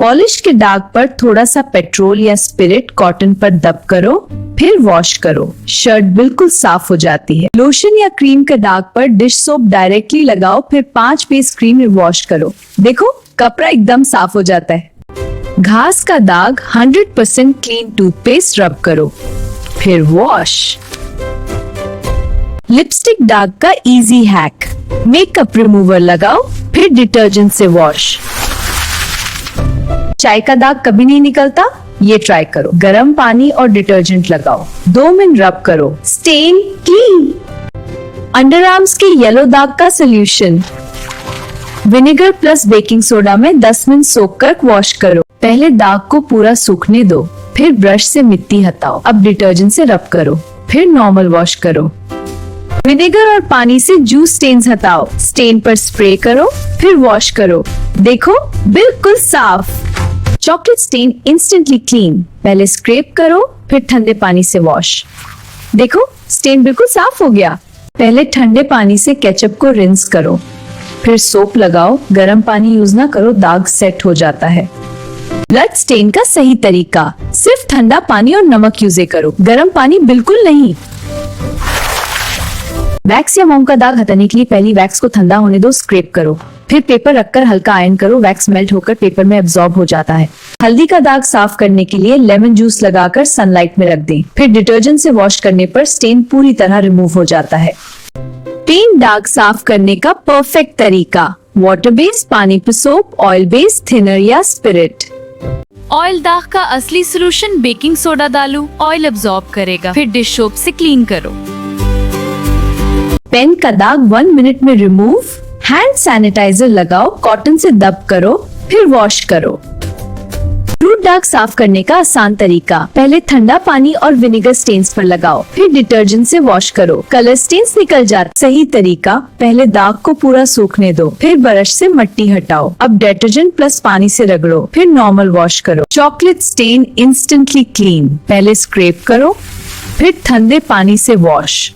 Polish के दाग पर थोड़ा सा पेट्रोल या स्पिरिट कॉटन पर दब करो, फिर वॉश करो। शर्ट बिल्कुल साफ हो जाती है। लोशन या क्रीम के दाग पर डिश सोप डायरेक्टली लगाओ, फिर 5 फेस क्रीम में वॉश करो। देखो कपड़ा एकदम साफ हो जाता है। घास का दाग 100% क्लीन टूथपेस्ट रब करो, फिर वॉश। लिपस्टिक दाग का इजी हैक, मेकअप रिमूवर लगाओ, फिर डिटर्जेंट से वॉश। चाय का दाग कभी नहीं निकलता? ये ट्राई करो। गरम पानी और डिटर्जेंट लगाओ, 2 मिनट रब करो, स्टेन क्लीन। अंडर आर्म्स के येलो दाग का solution, vinegar plus baking soda में 10 मिनट सोख कर वॉश करो। पहले दाग को पूरा सूखने दो, फिर ब्रश से मिट्टी हटाओ। अब डिटर्जेंट से रब करो, फिर नॉर्मल वॉश करो। विनेगर और पानी से जूस स्टेन्स हटाओ, स्टेन पर स्प्रे करो, फिर वॉश करो। देखो बिल्कुल साफ। चॉकलेट स्टेन इंस्टेंटली क्लीन, पहले स्क्रैप करो, फिर ठंडे पानी से वॉश। देखो स्टेन बिल्कुल साफ हो गया। पहले ठंडे पानी से केचप को रिंस करो, फिर सोप लगाओ। गर्म पानी यूज ना करो, दाग सेट हो जाता है। ब्लड स्टेन का सही तरीका, सिर्फ ठंडा पानी और नमक यूज करो, गर्म पानी बिल्कुल नहीं। वैक्स या मोम का दाग हटाने के लिए पहले वैक्स को ठंडा होने दो, स्क्रैप करो, फिर पेपर रखकर हल्का आयरन करो। वैक्स मेल्ट होकर पेपर में एब्जॉर्ब हो जाता है। हल्दी का दाग साफ करने के लिए लेमन जूस लगाकर सनलाइट में रख दें, फिर डिटर्जेंट से वॉश करने पर स्टेन पूरी तरह रिमूव हो जाता है। पेंट दाग साफ करने का परफेक्ट तरीका, वाटर बेस्ड, पानी पे सोप, ऑयल बेस्ड, थिनर या स्पिरिट। ऑयल दाग का असली सोल्यूशन बेकिंग सोडा डालो, ऑयल अब्सॉर्ब करेगा, फिर डिश सोप से क्लीन करो। पेन का दाग 1 मिनट में रिमूव, हैंड सैनिटाइजर लगाओ, कॉटन से दब करो, फिर वॉश करो। फ्रूट दाग साफ करने का आसान तरीका, पहले ठंडा पानी और विनेगर स्टेन्स पर लगाओ, फिर डिटर्जेंट से वॉश करो, कलर स्टेन्स निकल जाते। सही तरीका, पहले दाग को पूरा सूखने दो, फिर ब्रश से मिट्टी हटाओ। अब डिटर्जेंट प्लस पानी से रगड़ो, फिर नॉर्मल वॉश करो। चॉकलेट स्टेन इंस्टेंटली क्लीन, पहले स्क्रैप करो, फिर ठंडे पानी से वॉश।